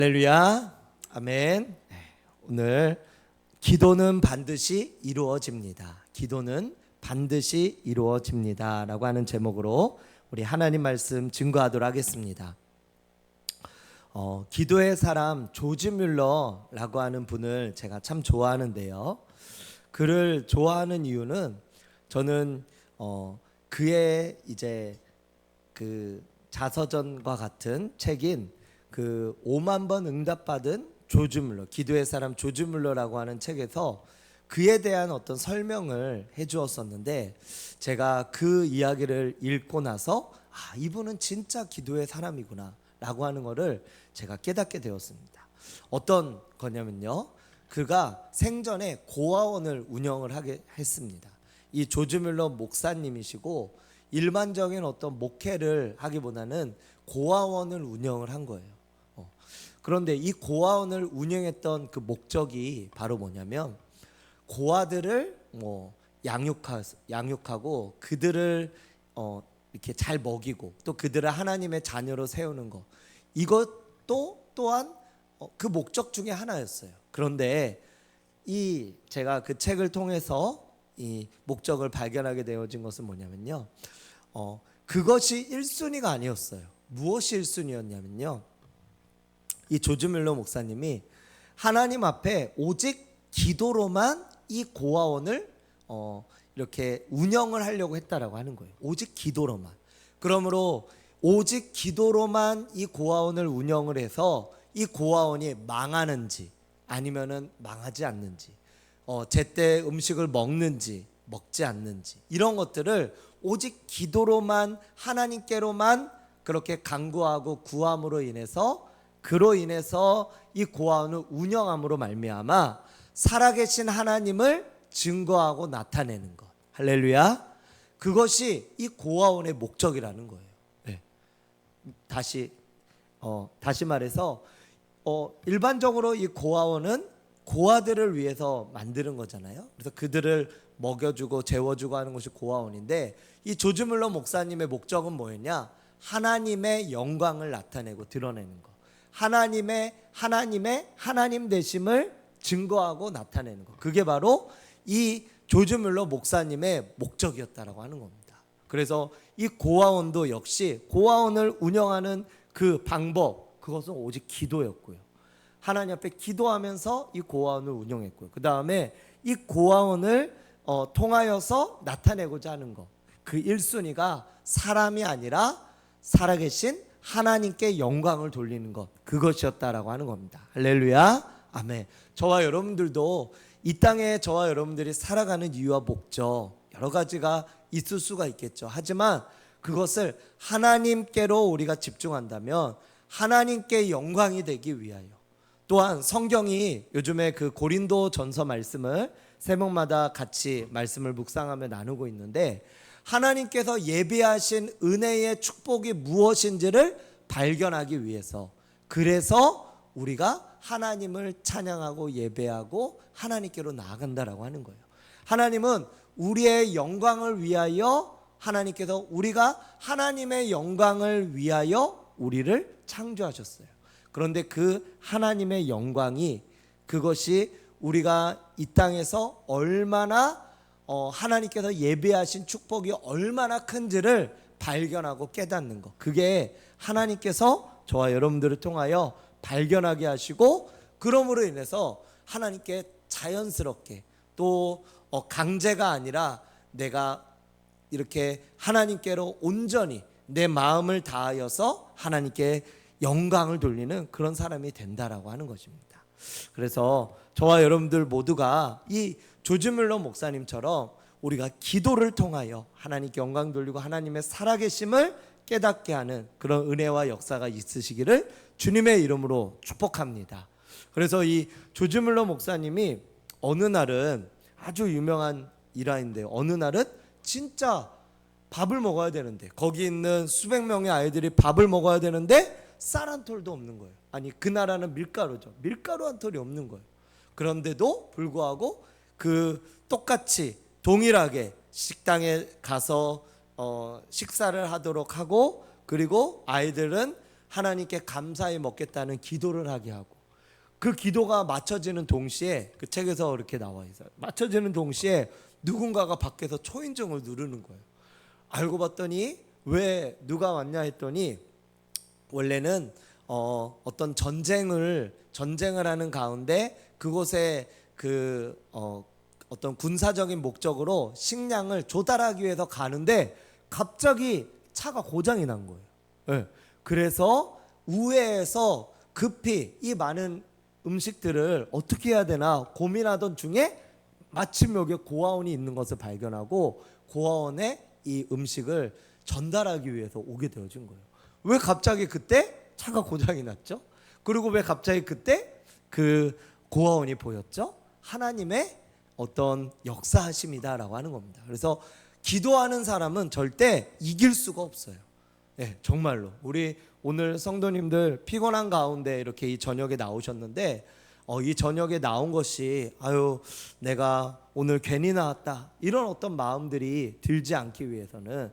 할렐루야, 아멘. 오늘 기도는 반드시 이루어집니다. 기도는 반드시 이루어집니다 라고 하는 제목으로 우리 하나님 말씀 증거하도록 하겠습니다. 기도의 사람 조지 뮬러라고 하는 분을 제가 참 좋아하는데요. 그를 좋아하는 이유는 저는 그의 이제 그 자서전과 같은 책인 그 5만 번 응답받은 조지 뮬러, 기도의 사람 조지 뮬러라고 하는 책에서 그에 대한 어떤 설명을 해주었었는데, 제가 그 이야기를 읽고 나서 이분은 진짜 기도의 사람이구나 라고 하는 것을 제가 깨닫게 되었습니다. 어떤 거냐면요, 그가 생전에 고아원을 운영을 하게 했습니다. 이 조지 뮬러 목사님이시고 일반적인 어떤 목회를 하기보다는 고아원을 운영을 한 거예요. 그런데 이 고아원을 운영했던 그 목적이 바로 뭐냐면, 고아들을 양육하고 그들을 이렇게 잘 먹이고 또 그들을 하나님의 자녀로 세우는 것, 이것도 또한 그 목적 중에 하나였어요. 그런데 제가 그 책을 통해서 이 목적을 발견하게 되어진 것은 뭐냐면요, 그것이 1순위가 아니었어요. 무엇이 1순위였냐면요, 이 조지 뮬러 목사님이 하나님 앞에 오직 기도로만 이 고아원을 이렇게 운영을 하려고 했다라고 하는 거예요. 오직 기도로만. 그러므로 오직 기도로만 이 고아원을 운영을 해서 이 고아원이 망하는지 아니면은 망하지 않는지, 제때 음식을 먹는지 먹지 않는지, 이런 것들을 오직 기도로만 하나님께로만 그렇게 간구하고 구함으로 인해서, 그로 인해서 이 고아원을 운영함으로 말미암아 살아계신 하나님을 증거하고 나타내는 것, 할렐루야, 그것이 이 고아원의 목적이라는 거예요. 네. 다시 말해서 일반적으로 이 고아원은 고아들을 위해서 만드는 거잖아요. 그래서 그들을 먹여주고 재워주고 하는 것이 고아원인데, 이 조지 뮬러 목사님의 목적은 뭐였냐? 하나님의 영광을 나타내고 드러내는 것, 하나님 되심을 증거하고 나타내는 것, 그게 바로 이 조지 뮬러 목사님의 목적이었다라고 하는 겁니다. 그래서 이 고아원도 역시 고아원을 운영하는 그 방법, 그것은 오직 기도였고요. 하나님 앞에 기도하면서 이 고아원을 운영했고요. 그 다음에 이 고아원을 통하여서 나타내고자 하는 것, 그 1순위가 사람이 아니라 살아계신 하나님께 영광을 돌리는 것, 그것이었다라고 하는 겁니다. 할렐루야, 아멘. 저와 여러분들도 이 땅에 저와 여러분들이 살아가는 이유와 목적, 여러 가지가 있을 수가 있겠죠. 하지만 그것을 하나님께로 우리가 집중한다면 하나님께 영광이 되기 위하여, 또한 성경이 요즘에 그 고린도 전서 말씀을 새벽마다 같이 말씀을 묵상하며 나누고 있는데, 하나님께서 예비하신 은혜의 축복이 무엇인지를 발견하기 위해서, 그래서 우리가 하나님을 찬양하고 예배하고 하나님께로 나아간다라고 하는 거예요. 하나님은 우리의 영광을 위하여, 하나님께서 우리가 하나님의 영광을 위하여 우리를 창조하셨어요. 그런데 그 하나님의 영광이, 그것이 우리가 이 땅에서 얼마나 하나님께서 예배하신 축복이 얼마나 큰지를 발견하고 깨닫는 것, 그게 하나님께서 저와 여러분들을 통하여 발견하게 하시고, 그러므로 인해서 하나님께 자연스럽게, 또 강제가 아니라 내가 이렇게 하나님께로 온전히 내 마음을 다하여서 하나님께 영광을 돌리는 그런 사람이 된다라고 하는 것입니다. 그래서 저와 여러분들 모두가 이 조지 뮬러 목사님처럼 우리가 기도를 통하여 하나님께 영광 돌리고 하나님의 살아계심을 깨닫게 하는 그런 은혜와 역사가 있으시기를 주님의 이름으로 축복합니다. 그래서 이 조지 뮬러 목사님이 어느 날은, 아주 유명한 일화인데, 어느 날은 진짜 밥을 먹어야 되는데, 거기 있는 수백 명의 아이들이 밥을 먹어야 되는데 쌀 한 톨도 없는 거예요. 아니, 그 나라는 밀가루죠. 밀가루 한 톨이 없는 거예요. 그런데도 불구하고 그 똑같이 동일하게 식당에 가서 식사를 하도록 하고, 그리고 아이들은 하나님께 감사히 먹겠다는 기도를 하게 하고, 그 기도가 맞춰지는 동시에, 그 책에서 이렇게 나와 있어요. 맞춰지는 동시에 누군가가 밖에서 초인종을 누르는 거예요. 알고 봤더니 왜 누가 왔냐 했더니, 원래는 어떤 전쟁을 하는 가운데 그곳에 어떤 군사적인 목적으로 식량을 조달하기 위해서 가는데 갑자기 차가 고장이 난 거예요. 네. 그래서 우회해서 급히 이 많은 음식들을 어떻게 해야 되나 고민하던 중에 마침 여기에 고아원이 있는 것을 발견하고 고아원에 이 음식을 전달하기 위해서 오게 되어진 거예요. 왜 갑자기 그때 차가 고장이 났죠? 그리고 왜 갑자기 그때 그 고아원이 보였죠? 하나님의 어떤 역사하심이다라고 하는 겁니다. 그래서 기도하는 사람은 절대 이길 수가 없어요. 네, 정말로 우리 오늘 성도님들 피곤한 가운데 이렇게 이 저녁에 나오셨는데, 이 저녁에 나온 것이 내가 오늘 괜히 나왔다 이런 어떤 마음들이 들지 않기 위해서는,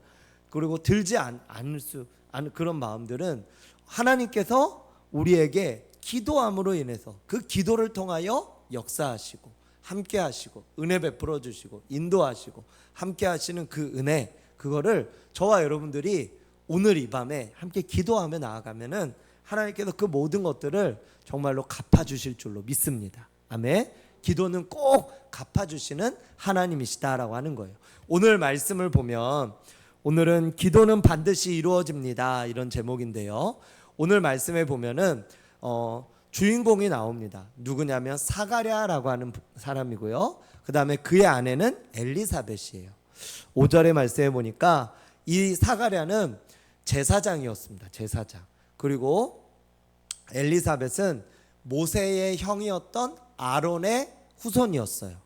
그리고 들지 않을 수 않은 그런 마음들은 하나님께서 우리에게 기도함으로 인해서 그 기도를 통하여 역사하시고 함께 하시고 은혜 베풀어 주시고 인도하시고 함께 하시는 그 은혜, 그거를 저와 여러분들이 오늘 이 밤에 함께 기도하며 나아가면은 하나님께서 그 모든 것들을 정말로 갚아주실 줄로 믿습니다. 아멘. 기도는 꼭 갚아주시는 하나님이시다라고 하는 거예요. 오늘 말씀을 보면, 오늘은 기도는 반드시 이루어집니다 이런 제목인데요, 오늘 말씀에 보면은 주인공이 나옵니다. 누구냐면 사가랴라고 하는 사람이고요, 그 다음에 그의 아내는 엘리사벳이에요. 5절의 말씀에 보니까 이 사가랴는 제사장이었습니다. 제사장. 그리고 엘리사벳은 모세의 형이었던 아론의 후손이었어요.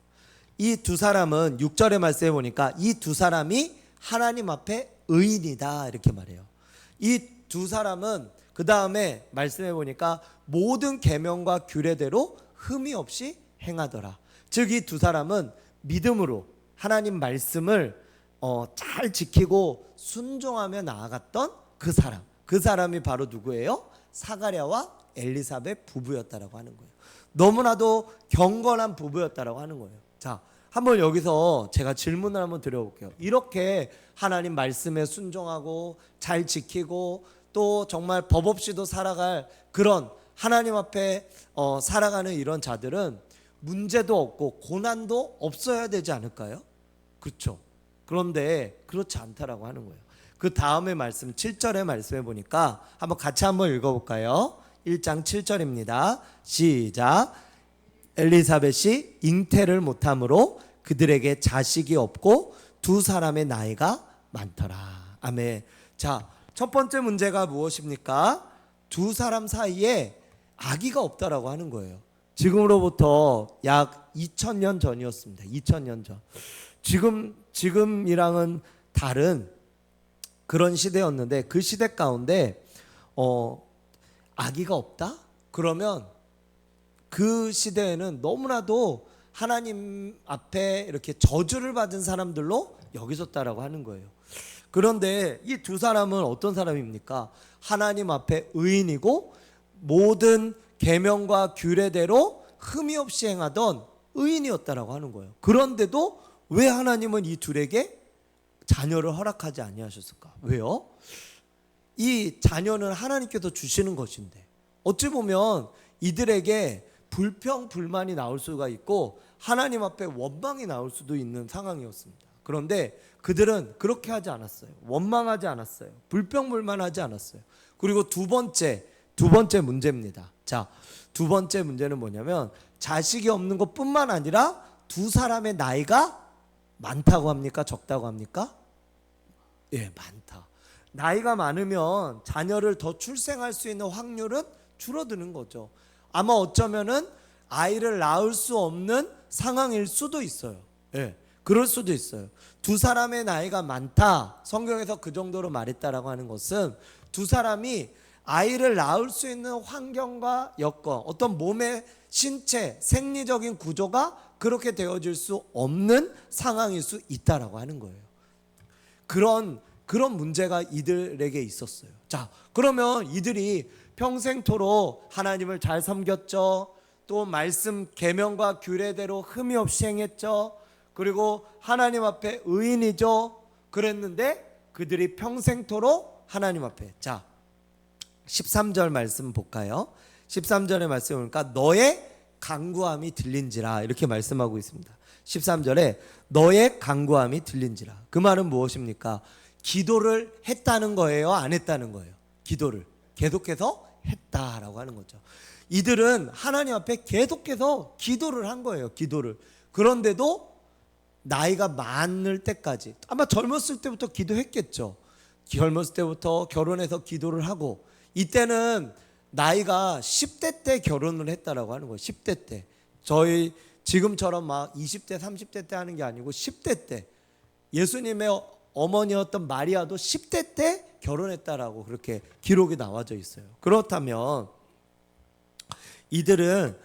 이 두 사람은 6절의 말씀에 보니까 이 두 사람이 하나님 앞에 의인이다 이렇게 말해요. 이 두 사람은 그 다음에 말씀해 보니까 모든 계명과 규례대로 흠이 없이 행하더라. 즉 이 두 사람은 믿음으로 하나님 말씀을 잘 지키고 순종하며 나아갔던 그 사람이 바로 누구예요? 사가랴와 엘리사벳 부부였다라고 하는 거예요. 너무나도 경건한 부부였다라고 하는 거예요. 자, 한번 여기서 제가 질문을 한번 드려볼게요. 이렇게 하나님 말씀에 순종하고 잘 지키고 또 정말 법 없이도 살아갈 그런 하나님 앞에 살아가는 이런 자들은 문제도 없고 고난도 없어야 되지 않을까요? 그렇죠. 그런데 그렇지 않다라고 하는 거예요. 그 다음에 말씀 7절의 말씀에 보니까 한번 읽어볼까요? 1장 7절입니다. 시작. 엘리사벳이 잉태를 못함으로 그들에게 자식이 없고 두 사람의 나이가 많더라. 아멘. 자, 첫 번째 문제가 무엇입니까? 두 사람 사이에 아기가 없다라고 하는 거예요. 지금으로부터 약 2000년 전이었습니다. 2000년 전. 지금이랑은 다른 그런 시대였는데, 그 시대 가운데 아기가 없다? 그러면 그 시대에는 너무나도 하나님 앞에 이렇게 저주를 받은 사람들로 여기졌다라고 하는 거예요. 그런데 이 두 사람은 어떤 사람입니까? 하나님 앞에 의인이고 모든 계명과 규례대로 흠이 없이 행하던 의인이었다라고 하는 거예요. 그런데도 왜 하나님은 이 둘에게 자녀를 허락하지 아니하셨을까? 왜요? 이 자녀는 하나님께서 주시는 것인데, 어찌 보면 이들에게 불평 불만이 나올 수가 있고 하나님 앞에 원망이 나올 수도 있는 상황이었습니다. 그런데 그들은 그렇게 하지 않았어요. 원망하지 않았어요. 불평 불만하지 않았어요. 그리고 두 번째 문제입니다. 자, 두 번째 문제는 뭐냐면 자식이 없는 것뿐만 아니라 두 사람의 나이가 많다고 합니까? 적다고 합니까? 예, 많다. 나이가 많으면 자녀를 더 출생할 수 있는 확률은 줄어드는 거죠. 아마 어쩌면은 아이를 낳을 수 없는 상황일 수도 있어요. 예, 그럴 수도 있어요. 두 사람의 나이가 많다, 성경에서 그 정도로 말했다라고 하는 것은 두 사람이 아이를 낳을 수 있는 환경과 여건, 어떤 몸의 신체, 생리적인 구조가 그렇게 되어질 수 없는 상황일 수 있다라고 하는 거예요. 그런 그런 문제가 이들에게 있었어요. 자, 그러면 이들이 평생토록 하나님을 잘 섬겼죠. 또 말씀 계명과 규례대로 흠이 없이 행했죠. 그리고 하나님 앞에 의인이죠. 그랬는데 그들이 평생토록 하나님 앞에, 자 13절 말씀 볼까요? 13절의 말씀 보니까 너의 간구함이 들린지라 이렇게 말씀하고 있습니다. 13절에 너의 간구함이 들린지라. 그 말은 무엇입니까? 기도를 했다는 거예요? 안 했다는 거예요? 기도를 계속해서 했다라고 하는 거죠. 이들은 하나님 앞에 계속해서 기도를 한 거예요. 기도를. 그런데도 나이가 많을 때까지, 아마 젊었을 때부터 기도했겠죠. 젊었을 때부터 결혼해서 기도를 하고, 이때는 나이가 10대 때 결혼을 했다라고 하는 거예요. 10대 때. 저희 지금처럼 막 20대 30대 때 하는 게 아니고 10대 때. 예수님의 어머니였던 마리아도 10대 때 결혼했다라고 그렇게 기록이 나와져 있어요. 그렇다면 이들은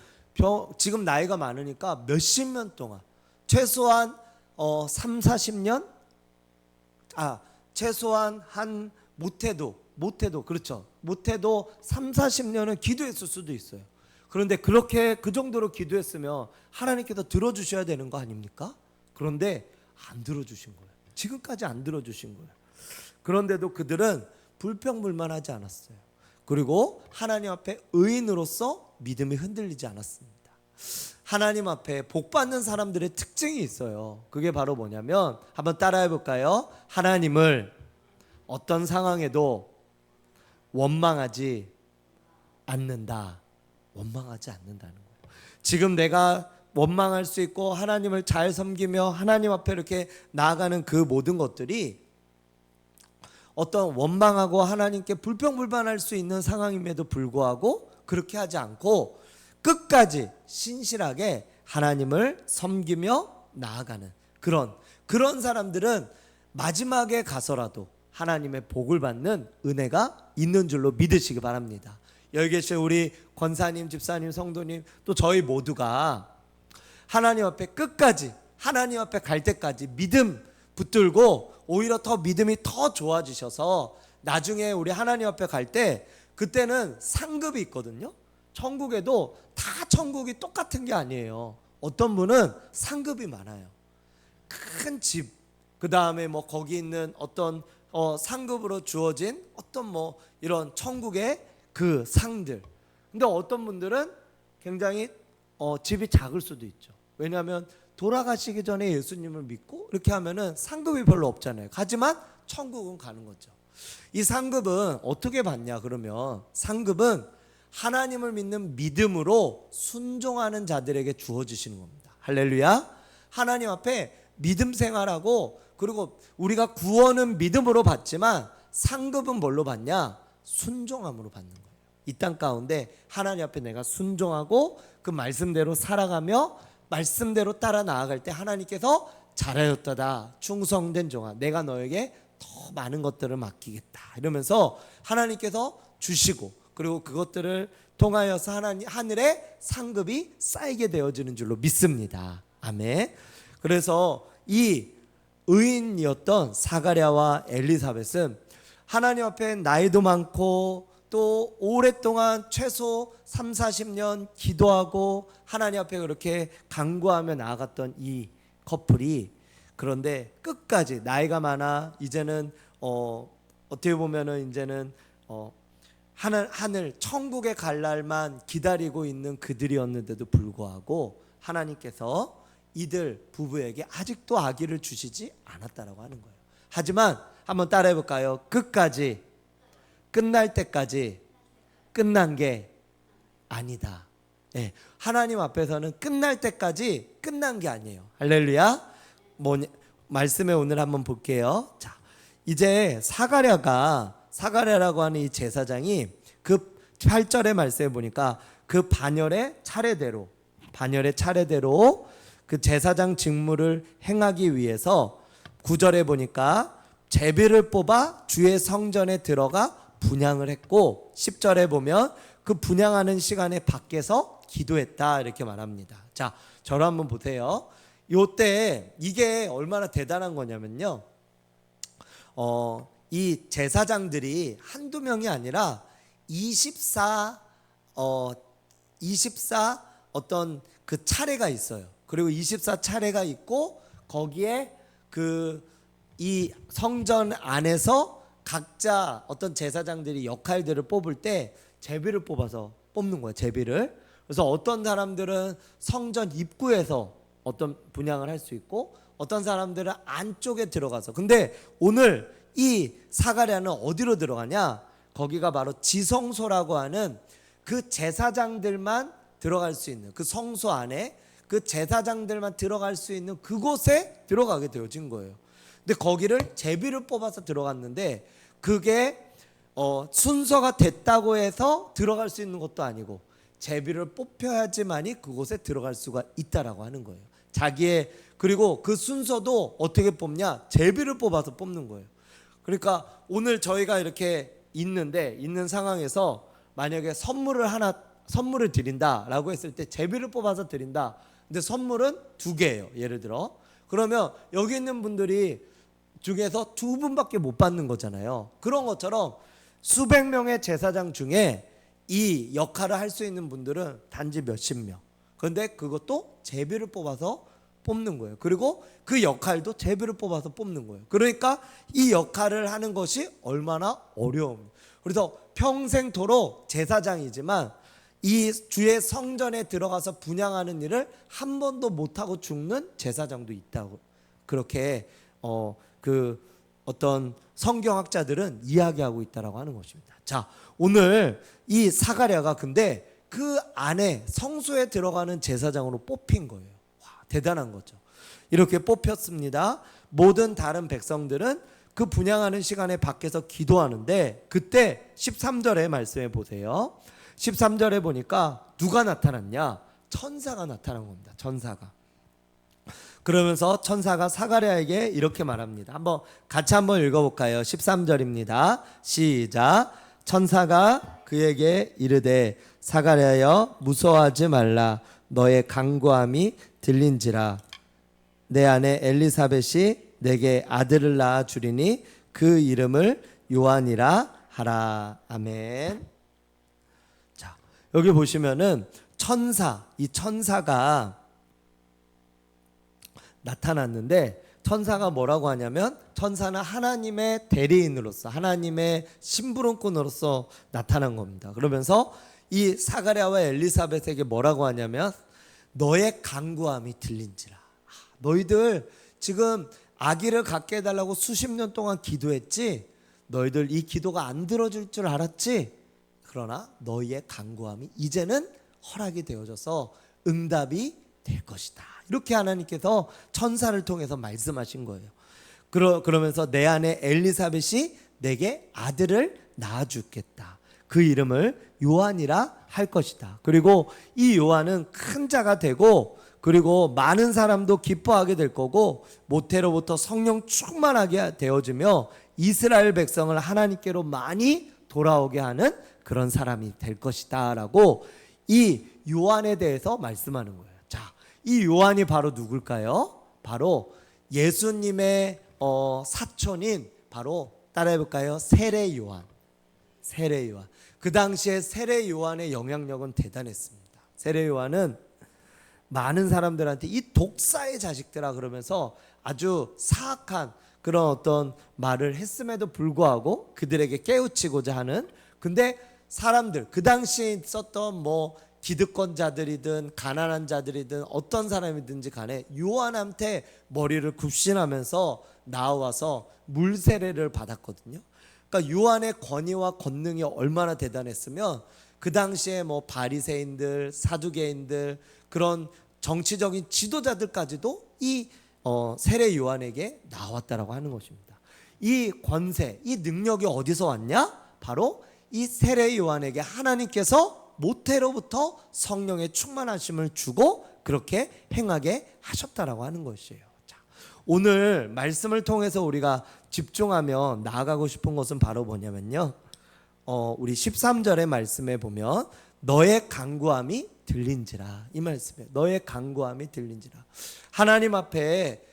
지금 나이가 많으니까 몇십 년 동안, 최소한 3, 40년? 최소한 한 못해도 그렇죠. 못해도 3, 40년은 기도했을 수도 있어요. 그런데 그렇게 그 정도로 기도했으면 하나님께서 들어주셔야 되는 거 아닙니까? 그런데 안 들어주신 거예요. 지금까지 안 들어주신 거예요. 그런데도 그들은 불평불만하지 않았어요. 그리고 하나님 앞에 의인으로서 믿음이 흔들리지 않았습니다. 하나님 앞에 복 받는 사람들의 특징이 있어요. 그게 바로 뭐냐면 한번 따라해 볼까요? 하나님을 어떤 상황에도 원망하지 않는다. 원망하지 않는다는 거예요. 지금 내가 원망할 수 있고 하나님을 잘 섬기며 하나님 앞에 이렇게 나아가는 그 모든 것들이 어떤 원망하고 하나님께 불평불만할 수 있는 상황임에도 불구하고 그렇게 하지 않고 끝까지 신실하게 하나님을 섬기며 나아가는 그런 사람들은 마지막에 가서라도 하나님의 복을 받는 은혜가 있는 줄로 믿으시기 바랍니다. 여기 계신 우리 권사님, 집사님, 성도님, 또 저희 모두가 하나님 앞에 끝까지, 하나님 앞에 갈 때까지 믿음 붙들고 오히려 더 믿음이 더 좋아지셔서 나중에 우리 하나님 앞에 갈 때 그때는 상급이 있거든요. 천국에도 다 천국이 똑같은 게 아니에요. 어떤 분은 상급이 많아요. 큰 집, 그 다음에 뭐 거기 있는 어떤 상급으로 주어진 어떤 뭐 이런 천국의 그 상들. 근데 어떤 분들은 굉장히 집이 작을 수도 있죠. 왜냐하면 돌아가시기 전에 예수님을 믿고 이렇게 하면은 상급이 별로 없잖아요. 하지만 천국은 가는 거죠. 이 상급은 어떻게 받냐 그러면 상급은 하나님을 믿는 믿음으로 순종하는 자들에게 주어지시는 겁니다. 할렐루야. 하나님 앞에 믿음 생활하고, 그리고 우리가 구원은 믿음으로 받지만 상급은 뭘로 받냐? 순종함으로 받는 거예요. 이 땅 가운데 하나님 앞에 내가 순종하고 그 말씀대로 살아가며 말씀대로 따라 나아갈 때 하나님께서 잘하였다다 충성된 종아, 내가 너에게 더 많은 것들을 맡기겠다 이러면서 하나님께서 주시고, 그리고 그것들을 통하여서 하늘에 상급이 쌓이게 되어지는 줄로 믿습니다. 아멘. 그래서 이 의인이었던 사가랴와 엘리사벳은 하나님 앞에 나이도 많고 또 오랫동안 최소 3, 40년 기도하고 하나님 앞에 그렇게 간구하며 나아갔던 이 커플이, 그런데 끝까지 나이가 많아 이제는 어떻게 보면은 이제는 하늘 천국에 갈 날만 기다리고 있는 그들이었는데도 불구하고 하나님께서 이들 부부에게 아직도 아기를 주시지 않았다라고 하는 거예요. 하지만 한번 따라해 볼까요? 끝까지, 끝날 때까지 끝난 게 아니다. 네, 하나님 앞에서는 끝날 때까지 끝난 게 아니에요. 할렐루야. 말씀에 오늘 한번 볼게요. 자, 이제 사가랴라고 하는 이 제사장이 그 8절의 말씀에 보니까 그 반열의 차례대로 그 제사장 직무를 행하기 위해서 9절에 보니까 제비를 뽑아 주의 성전에 들어가 분향을 했고, 10절에 보면 그 분향하는 시간에 밖에서 기도했다 이렇게 말합니다. 자, 저를 한번 보세요. 요때 이게 얼마나 대단한 거냐면요, 이 제사장들이 한두 명이 아니라 24 어떤 그 차례가 있어요. 그리고 24차례가 있고 거기에 이 성전 안에서 각자 어떤 제사장들이 역할들을 뽑을 때 제비를 뽑아서 뽑는 거예요. 제비를. 그래서 어떤 사람들은 성전 입구에서 어떤 분향을 할 수 있고 어떤 사람들은 안쪽에 들어가서. 근데 오늘 이 사가랴는 어디로 들어가냐? 거기가 바로 지성소라고 하는 그 제사장들만 들어갈 수 있는 그 성소 안에 그 제사장들만 들어갈 수 있는 그곳에 들어가게 되어진 거예요. 근데 거기를 제비를 뽑아서 들어갔는데 그게 순서가 됐다고 해서 들어갈 수 있는 것도 아니고 제비를 뽑혀야지만이 그곳에 들어갈 수가 있다라고 하는 거예요. 자기의 그리고 그 순서도 어떻게 뽑냐? 제비를 뽑아서 뽑는 거예요. 그러니까 오늘 저희가 이렇게 있는 상황에서 만약에 선물을 드린다라고 했을 때 제비를 뽑아서 드린다. 근데 선물은 2개예요. 예를 들어. 그러면 여기 있는 분들이 중에서 2분밖에 못 받는 거잖아요. 그런 것처럼 수백 명의 제사장 중에 이 역할을 할 수 있는 분들은 단지 몇십 명. 그런데 그것도 제비를 뽑아서 뽑는 거예요. 그리고 그 역할도 제비를 뽑아서 뽑는 거예요. 그러니까 이 역할을 하는 것이 얼마나 어려움. 그래서 평생토록 제사장이지만 이 주의 성전에 들어가서 분향하는 일을 한 번도 못하고 죽는 제사장도 있다고 그렇게 어떤 성경학자들은 이야기하고 있다라고 하는 것입니다. 자, 오늘 이 사가랴가 근데 그 안에 성소에 들어가는 제사장으로 뽑힌 거예요. 와, 대단한 거죠. 이렇게 뽑혔습니다. 모든 다른 백성들은 그 분향하는 시간에 밖에서 기도하는데 그때 13절에 말씀해 보세요. 13절에 보니까 누가 나타났냐? 천사가 나타난 겁니다. 천사가. 그러면서 천사가 사가랴에게 이렇게 말합니다. 같이 한번 읽어볼까요? 13절입니다. 시작. 천사가 그에게 이르되 사가랴여 무서워하지 말라. 너의 간구함이 들린지라. 내 아내 엘리사벳이 내게 아들을 낳아 주리니 그 이름을 요한이라 하라. 아멘. 자, 여기 보시면은 이 천사가 나타났는데 천사가 뭐라고 하냐면 천사는 하나님의 대리인으로서 하나님의 심부름꾼으로서 나타난 겁니다. 그러면서 이 사가랴와 엘리사벳에게 뭐라고 하냐면 너의 간구함이 들린지라. 너희들 지금 아기를 갖게 해달라고 수십 년 동안 기도했지? 너희들 이 기도가 안 들어줄 줄 알았지? 그러나 너희의 간구함이 이제는 허락이 되어져서 응답이 될 것이다. 이렇게 하나님께서 천사를 통해서 말씀하신 거예요. 그러면서 내 아내 엘리사벳이 내게 아들을 낳아주겠다. 그 이름을 요한이라 할 것이다. 그리고 이 요한은 큰 자가 되고 그리고 많은 사람도 기뻐하게 될 거고 모태로부터 성령 충만하게 되어지며 이스라엘 백성을 하나님께로 많이 돌아오게 하는 그런 사람이 될 것이다 라고 이 요한에 대해서 말씀하는 거예요. 자, 이 요한이 바로 누굴까요? 바로 예수님의 사촌인 바로 따라해볼까요? 세례 요한. 세례 요한. 그 당시에 세례 요한의 영향력은 대단했습니다. 세례 요한은 많은 사람들한테 이 독사의 자식들아 그러면서 아주 사악한 그런 어떤 말을 했음에도 불구하고 그들에게 깨우치고자 하는, 근데 사람들 그 당시에 있었던 기득권자들이든 가난한 자들이든 어떤 사람이든지 간에 요한한테 머리를 굽신하면서 나와서 물세례를 받았거든요. 그러니까 요한의 권위와 권능이 얼마나 대단했으면 그 당시에 바리새인들, 사두개인들 그런 정치적인 지도자들까지도 이 세례 요한에게 나왔다라고 하는 것입니다. 이 권세, 이 능력이 어디서 왔냐? 바로 이 세례 요한에게 하나님께서 모태로부터 성령의 충만하심을 주고 그렇게 행하게 하셨다라고 하는 것이에요. 자, 오늘 말씀을 통해서 우리가 집중하며 나아가고 싶은 것은 바로 뭐냐면요. 우리 13절의 말씀에 보면 너의 간구함이 들린지라, 이 말씀이에요. 너의 간구함이 들린지라. 하나님 앞에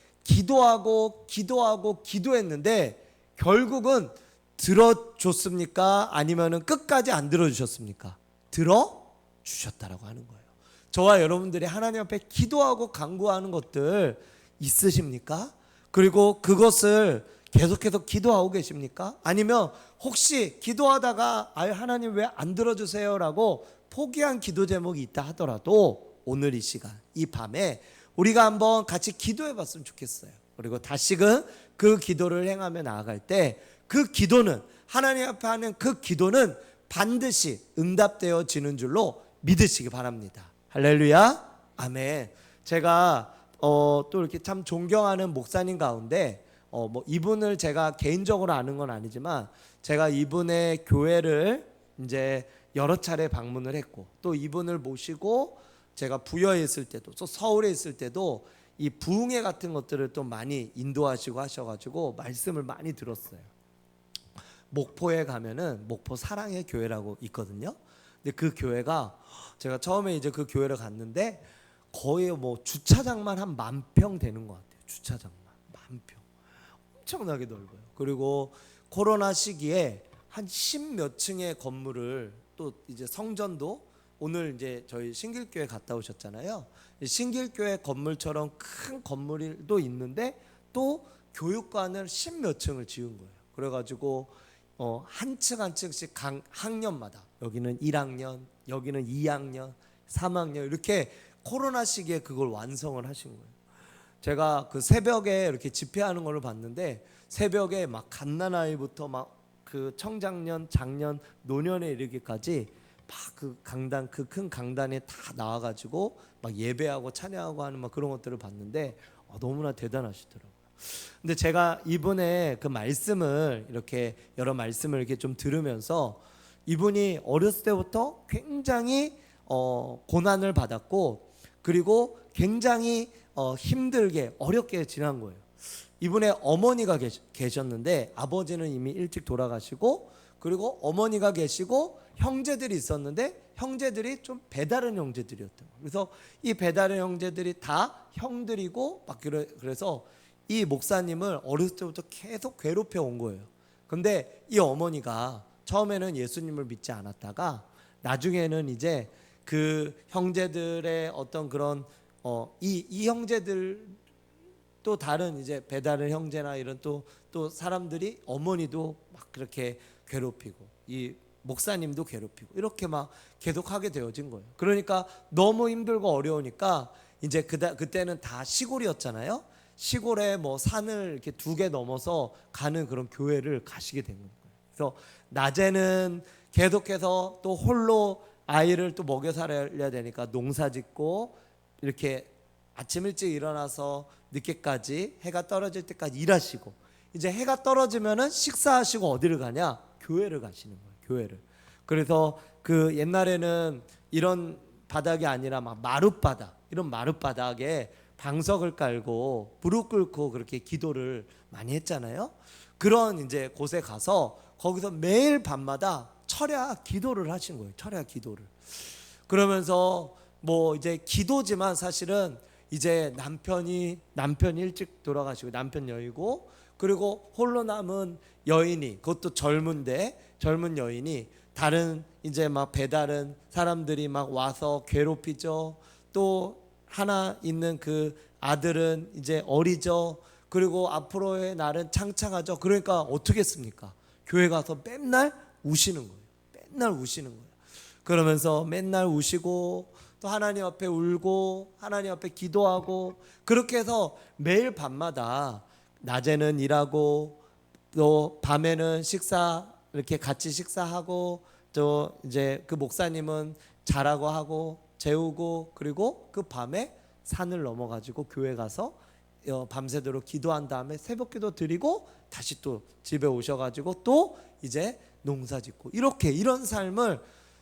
기도했는데 결국은 들어줬습니까? 아니면은 끝까지 안 들어주셨습니까? 들어주셨다라고 하는 거예요. 저와 여러분들이 하나님 앞에 기도하고 간구하는 것들 있으십니까? 그리고 그것을 계속해서 기도하고 계십니까? 아니면 혹시 기도하다가 하나님 왜 안 들어주세요라고 포기한 기도 제목이 있다 하더라도 오늘 이 시간, 이 밤에 우리가 한번 같이 기도해 봤으면 좋겠어요. 그리고 다시금 그 기도를 행하며 나아갈 때 그 기도는, 하나님 앞에 하는 그 기도는 반드시 응답되어지는 줄로 믿으시기 바랍니다. 할렐루야, 아멘. 제가 또 이렇게 참 존경하는 목사님 가운데 뭐 이분을 제가 개인적으로 아는 건 아니지만 제가 이분의 교회를 이제 여러 차례 방문을 했고, 또 이분을 모시고 제가 부여에 있을 때도, 또 서울에 있을 때도 이 부흥회 같은 것들을 또 많이 인도하시고 하셔가지고 말씀을 많이 들었어요. 목포에 가면은 목포 사랑의 교회라고 있거든요. 근데 그 교회가, 제가 처음에 이제 그 교회를 갔는데 거의 뭐 주차장만 한 10,000평 되는 것 같아요. 주차장만 10,000평, 엄청나게 넓어요. 그리고 코로나 시기에 한 10몇 층의 건물을, 또 이제 성전도 오늘 이제 저희 신길교회 갔다 오셨잖아요. 신길교회 건물처럼 큰 건물도 있는데 또 교육관을 10몇 층을 지은 거예요. 그래가지고 한 층 한 층씩 학년마다, 여기는 1학년, 여기는 2학년, 3학년, 이렇게 코로나 시기에 그걸 완성을 하신 거예요. 제가 그 새벽에 이렇게 집회하는 걸 봤는데, 새벽에 막 갓난아이부터 막 그 청장년, 장년, 노년에 이르기까지 막 그 강단, 그 큰 강단에 다 나와가지고 막 예배하고 찬양하고 하는 막 그런 것들을 봤는데 너무나 대단하시더라고요. 근데 제가 이분의 그 말씀을, 이렇게 여러 말씀을 이렇게 좀 들으면서, 이분이 어렸을 때부터 굉장히 고난을 받았고, 그리고 굉장히 힘들게 어렵게 지난 거예요. 이분의 어머니가 계셨는데 아버지는 이미 일찍 돌아가시고, 그리고 어머니가 계시고 형제들이 있었는데 형제들이 좀 배다른 형제들이었던 거예요. 그래서 이 배다른 형제들이 다 형들이고 막 그래서 이 목사님을 어렸을 때부터 계속 괴롭혀 온 거예요. 근데 이 어머니가 처음에는 예수님을 믿지 않았다가 나중에는 이제 그 형제들의 어떤 그런 이 형제들, 또 다른 이제 배다른 형제나 이런 또 사람들이 어머니도 막 그렇게 괴롭히고 이 목사님도 괴롭히고 이렇게 막 계속 하게 되어진 거예요. 그러니까 너무 힘들고 어려우니까 이제 그때는 다 시골이었잖아요. 시골에 뭐 산을 이렇게 2개 넘어서 가는 그런 교회를 가시게 된 거예요. 그래서 낮에는 계속해서 또 홀로 아이를 또 먹여 살려야 되니까 농사 짓고, 이렇게 아침 일찍 일어나서 늦게까지 해가 떨어질 때까지 일하시고, 이제 해가 떨어지면은 식사하시고 어디를 가냐? 교회를 가시는 거예요. 교회를. 그래서 그 옛날에는 이런 바닥이 아니라 막 마룻바닥, 이런 마룻바닥에 방석을 깔고 무릎 꿇고 그렇게 기도를 많이 했잖아요. 그런 이제 곳에 가서 거기서 매일 밤마다 철야 기도를 하신 거예요. 철야 기도를. 그러면서 뭐 이제 기도지만 사실은 이제 남편이 일찍 돌아가시고 남편 여의고, 그리고 홀로 남은 여인이, 그것도 젊은 여인이 다른 이제 막 배다른 사람들이 막 와서 괴롭히죠. 또 하나 있는 그 아들은 이제 어리죠. 그리고 앞으로의 날은 창창하죠. 그러니까 어떻게 했습니까? 교회 가서 맨날 우시는 거예요. 맨날 우시는 거예요. 그러면서 맨날 우시고 또 하나님 앞에 울고 하나님 앞에 기도하고, 그렇게 해서 매일 밤마다 낮에는 일하고 또 밤에는 이렇게 같이 식사하고, 또 이제 그 목사님은 자라고 하고 재우고, 그리고 그 밤에 산을 넘어가지고 교회 가서 밤새도록 기도한 다음에 새벽기도 드리고 다시 또 집에 오셔가지고 또 이제 농사 짓고, 이런 삶을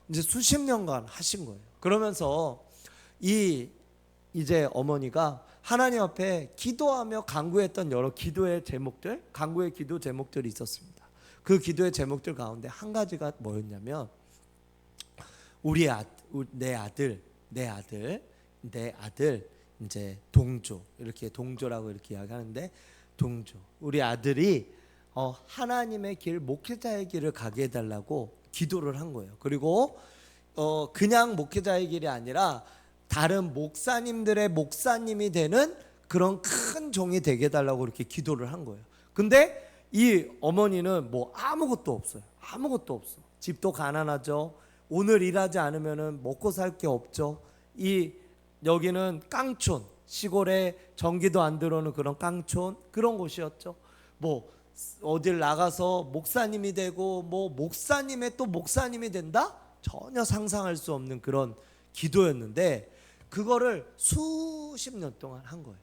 이제 수십 년간 하신 거예요. 그러면서 이제 어머니가 하나님 앞에 기도하며 간구했던 여러 기도의 제목들, 간구의 기도 제목들이 있었습니다. 그 기도의 제목들 가운데 한 가지가 뭐였냐면, 내 아들 이제 동조, 이렇게 동조라고 이렇게 이야기하는데, 동조, 우리 아들이 하나님의 길, 목회자의 길을 가게 해달라고 기도를 한 거예요. 그리고 그냥 목회자의 길이 아니라 다른 목사님들의 목사님이 되는 그런 큰 종이 되게 해달라고 이렇게 기도를 한 거예요. 근데 이 어머니는 뭐 아무것도 없어요. 아무것도 없어. 집도 가난하죠. 오늘 일하지 않으면은 먹고 살 게 없죠. 여기는 깡촌, 시골에 전기도 안 들어오는 그런 깡촌, 그런 곳이었죠. 뭐 어딜 나가서 목사님이 되고 뭐 목사님의 또 목사님이 된다? 전혀 상상할 수 없는 그런 기도였는데 그거를 수십 년 동안 한 거예요.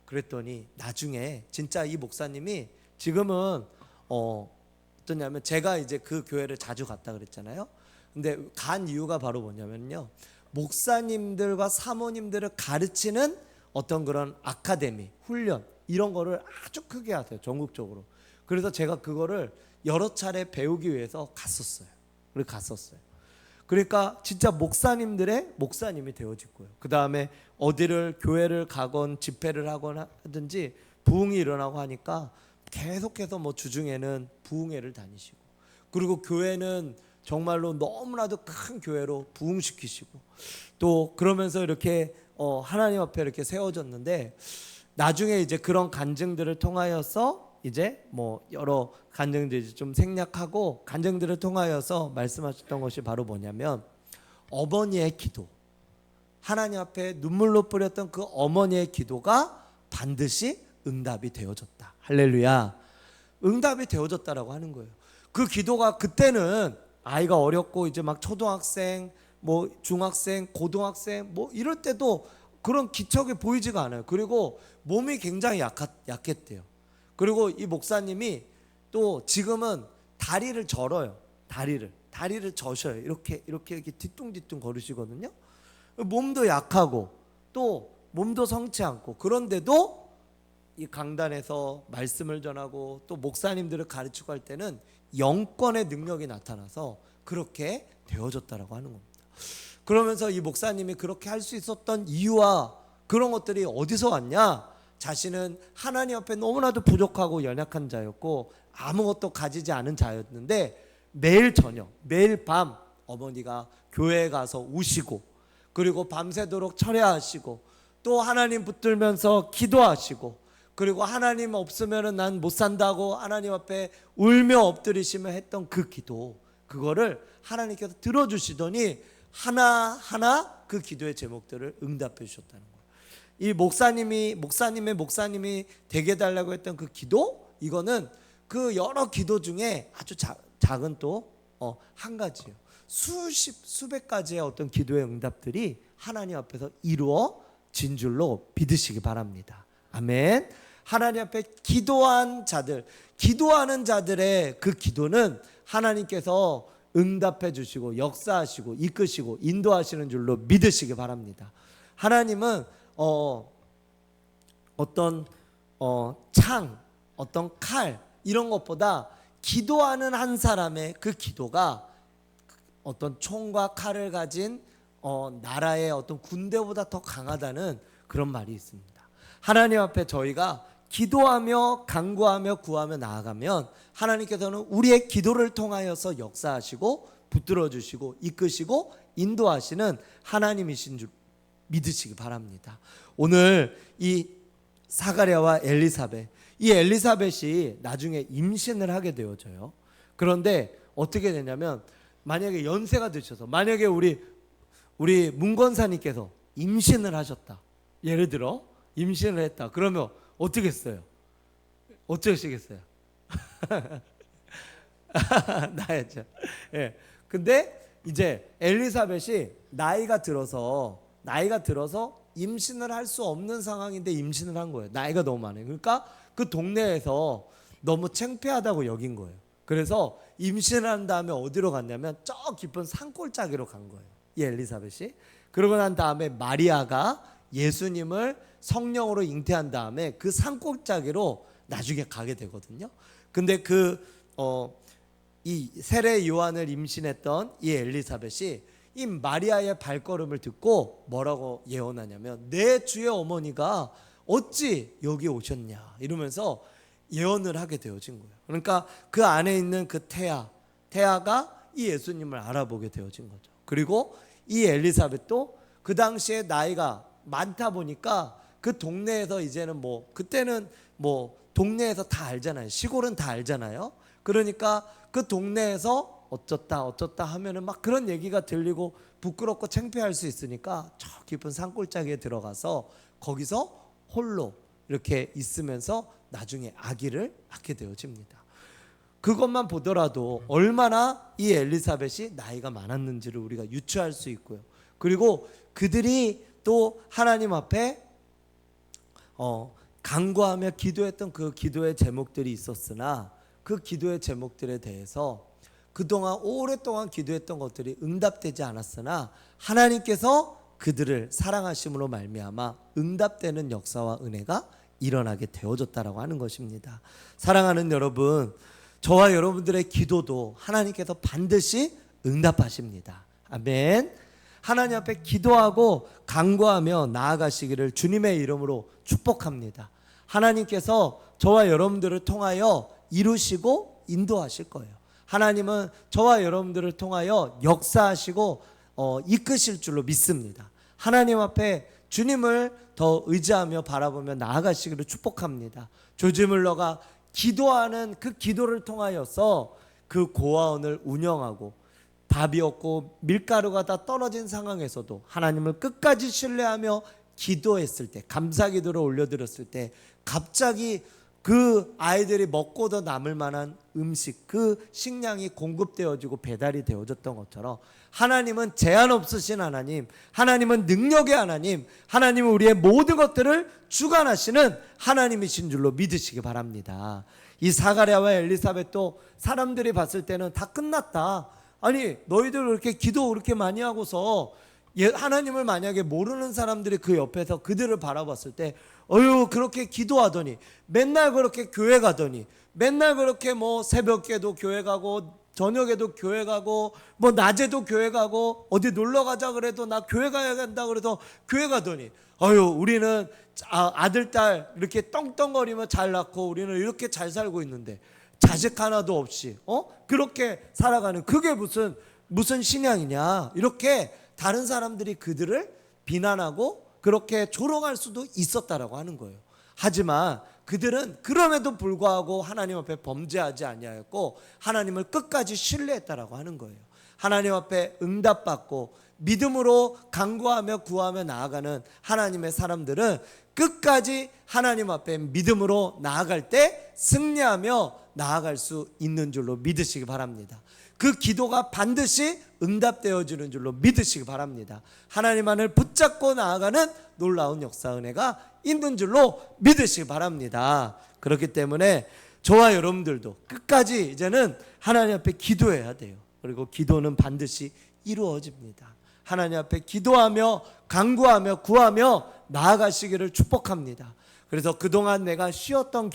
그랬더니 나중에 진짜 이 목사님이 지금은 어떠냐면 제가 이제 그 교회를 자주 갔다 그랬잖아요. 근데 간 이유가 바로 뭐냐면요, 목사님들과 사모님들을 가르치는 어떤 그런 아카데미, 훈련 이런 거를 아주 크게 하세요, 전국적으로. 그래서 제가 그거를 여러 차례 배우기 위해서 갔었어요. 그러니까 진짜 목사님들의 목사님이 되어질 거예요. 그 다음에 어디를 교회를 가건 집회를 하거나 하든지 부흥이 일어나고 하니까 계속해서 뭐 주중에는 부흥회를 다니시고, 그리고 교회는 정말로 너무나도 큰 교회로 부흥시키시고, 또 그러면서 이렇게 하나님 앞에 이렇게 세워졌는데, 나중에 이제 그런 간증들을 통하여서 이제 뭐 여러 간증들이 좀 생략하고 간증들을 통하여서 말씀하셨던 것이 바로 뭐냐면, 어머니의 기도, 하나님 앞에 눈물로 뿌렸던 그 어머니의 기도가 반드시 응답이 되어졌다. 할렐루야. 응답이 되어졌다라고 하는 거예요. 그 기도가 그때는 아이가 어렸고 이제 막 초등학생, 뭐 중학생, 고등학생 뭐 이럴 때도 그런 기척이 보이지가 않아요. 그리고 몸이 굉장히 약했대요. 그리고 이 목사님이 또 지금은 다리를 절어요. 다리를 저셔요. 이렇게 뒤뚱뒤뚱 걸으시거든요. 몸도 약하고 또 몸도 성치 않고, 그런데도 이 강단에서 말씀을 전하고 또 목사님들을 가르치고 할 때는 영권의 능력이 나타나서 그렇게 되어졌다라고 하는 겁니다. 그러면서 이 목사님이 그렇게 할 수 있었던 이유와 그런 것들이 어디서 왔냐? 자신은 하나님 앞에 너무나도 부족하고 연약한 자였고 아무것도 가지지 않은 자였는데, 매일 저녁, 매일 밤 어머니가 교회에 가서 우시고, 그리고 밤새도록 철야하시고, 또 하나님 붙들면서 기도하시고, 그리고 하나님 없으면 난 못 산다고 하나님 앞에 울며 엎드리시며 했던 그 기도, 그거를 하나님께서 들어주시더니 하나하나 그 기도의 제목들을 응답해 주셨다는 거예요. 이 목사님이 되게 해달라고 했던 그 기도, 이거는 그 여러 기도 중에 아주 작은 또 한 가지예요. 수백 가지의 어떤 기도의 응답들이 하나님 앞에서 이루어진 줄로 믿으시기 바랍니다. 아멘. 하나님 앞에 기도하는 자들의 그 기도는 하나님께서 응답해 주시고 역사하시고 이끄시고 인도하시는 줄로 믿으시기 바랍니다. 하나님은 어떤 창, 어떤 칼 이런 것보다 기도하는 한 사람의 그 기도가 어떤 총과 칼을 가진 나라의 어떤 군대보다 더 강하다는 그런 말이 있습니다. 하나님 앞에 저희가 기도하며 간구하며 구하며 나아가면 하나님께서는 우리의 기도를 통하여서 역사하시고 붙들어 주시고 이끄시고 인도하시는 하나님이신 줄 믿으시기 바랍니다. 오늘 이 사가랴와 엘리사벳, 이 엘리사벳이 나중에 임신을 하게 되어져요. 그런데 어떻게 되냐면, 만약에 연세가 드셔서 만약에 우리 문건사님께서 임신을 하셨다, 예를 들어 임신을 했다, 그러면 어떻게 했어요? 어쩌시겠어요? 나야죠. 예. 근데 이제 엘리사벳이 나이가 들어서 임신을 할 수 없는 상황인데 임신을 한 거예요. 나이가 너무 많아요. 그러니까 그 동네에서 너무 창피하다고 여긴 거예요. 그래서 임신을 한 다음에 어디로 갔냐면 저 깊은 산골짜기로 간 거예요, 이 엘리사벳이. 그러고 난 다음에 마리아가 예수님을 성령으로 잉태한 다음에 그 산골짜기로 나중에 가게 되거든요. 근데 이 세례 요한을 임신했던 이 엘리사벳이 이 마리아의 발걸음을 듣고 뭐라고 예언하냐면, 내 주의 어머니가 어찌 여기 오셨냐 이러면서 예언을 하게 되어진 거예요. 그러니까 그 안에 있는 그 태아가 이 예수님을 알아보게 되어진 거죠. 그리고 이 엘리사벳도 그 당시에 나이가 많다 보니까 그 동네에서 이제는 뭐 그때는 뭐 동네에서 다 알잖아요. 시골은 다 알잖아요. 그러니까 그 동네에서 어쩌다 하면은 막 그런 얘기가 들리고 부끄럽고 창피할 수 있으니까 저 깊은 산골짜기에 들어가서 거기서 홀로 이렇게 있으면서 나중에 아기를 낳게 되어집니다. 그것만 보더라도 얼마나 이 엘리사벳이 나이가 많았는지를 우리가 유추할 수 있고요. 그리고 그들이 또 하나님 앞에 간구하며 기도했던 그 기도의 제목들이 있었으나 그 기도의 제목들에 대해서 그동안 오랫동안 기도했던 것들이 응답되지 않았으나 하나님께서 그들을 사랑하심으로 말미암아 응답되는 역사와 은혜가 일어나게 되어졌다라고 하는 것입니다. 사랑하는 여러분, 저와 여러분들의 기도도 하나님께서 반드시 응답하십니다. 아멘. 하나님 앞에 기도하고 간구하며 나아가시기를 주님의 이름으로 축복합니다. 하나님께서 저와 여러분들을 통하여 이루시고 인도하실 거예요. 하나님은 저와 여러분들을 통하여 역사하시고 이끄실 줄로 믿습니다. 하나님 앞에 주님을 더 의지하며 바라보며 나아가시기를 축복합니다. 조지 물러가 기도하는 그 기도를 통하여서 그 고아원을 운영하고 밥이 없고 밀가루가 다 떨어진 상황에서도 하나님을 끝까지 신뢰하며 기도했을 때, 감사 기도를 올려드렸을 때 갑자기 그 아이들이 먹고도 남을 만한 음식, 그 식량이 공급되어지고 배달이 되어졌던 것처럼 하나님은 제한 없으신 하나님, 하나님은 능력의 하나님, 하나님은 우리의 모든 것들을 주관하시는 하나님이신 줄로 믿으시기 바랍니다. 이 사가랴와 엘리사벳도 사람들이 봤을 때는 다 끝났다. 아니 너희들 그렇게 기도 그렇게 많이 하고서 하나님을 만약에 모르는 사람들이 그 옆에서 그들을 바라봤을 때 그렇게 기도하더니 맨날 그렇게 교회 가더니 맨날 그렇게 뭐 새벽에도 교회 가고 저녁에도 교회 가고 뭐 낮에도 교회 가고 어디 놀러 가자 그래도 나 교회 가야 한다 그래서 교회 가더니 우리는 아들 딸 이렇게 떵떵거리며 잘 낳고 우리는 이렇게 잘 살고 있는데 자식 하나도 없이 그렇게 살아가는 그게 무슨 신앙이냐, 이렇게 다른 사람들이 그들을 비난하고 그렇게 조롱할 수도 있었다라고 하는 거예요. 하지만 그들은 그럼에도 불구하고 하나님 앞에 범죄하지 아니하였고 하나님을 끝까지 신뢰했다라고 하는 거예요. 하나님 앞에 응답받고 믿음으로 간구하며 구하며 나아가는 하나님의 사람들은 끝까지 하나님 앞에 믿음으로 나아갈 때 승리하며 나아갈 수 있는 줄로 믿으시기 바랍니다. 그 기도가 반드시 응답되어지는 줄로 믿으시기 바랍니다. 하나님 안을 붙잡고 나아가는 놀라운 역사 은혜가 있는 줄로 믿으시기 바랍니다. 그렇기 때문에 저와 여러분들도 끝까지 이제는 하나님 앞에 기도해야 돼요. 그리고 기도는 반드시 이루어집니다. 하나님 앞에 기도하며 간구하며 구하며 나아가시기를 축복합니다. 그래서 그동안 내가 쉬었던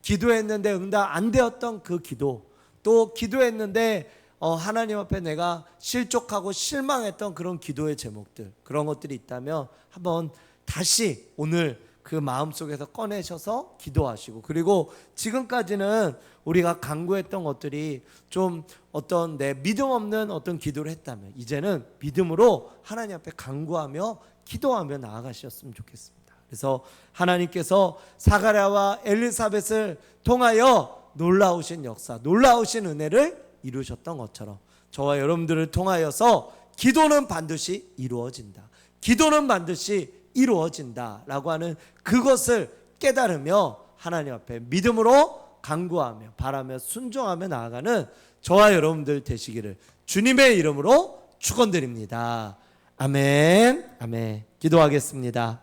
기도했는데 응답 안 되었던 그 기도, 또 기도했는데 하나님 앞에 내가 실족하고 실망했던 그런 기도의 제목들, 그런 것들이 있다면 한번 다시 오늘 그 마음속에서 꺼내셔서 기도하시고, 그리고 지금까지는 우리가 간구했던 것들이 좀 어떤 내 믿음 없는 어떤 기도를 했다면 이제는 믿음으로 하나님 앞에 간구하며 기도하며 나아가셨으면 좋겠습니다. 그래서 하나님께서 사가랴와 엘리사벳을 통하여 놀라우신 역사, 놀라우신 은혜를 이루셨던 것처럼 저와 여러분들을 통하여서 기도는 반드시 이루어진다, 기도는 반드시 이루어진다 라고 하는 그것을 깨달으며 하나님 앞에 믿음으로 간구하며 바라며 순종하며 나아가는 저와 여러분들 되시기를 주님의 이름으로 축원드립니다. 아멘. 아멘. 기도하겠습니다.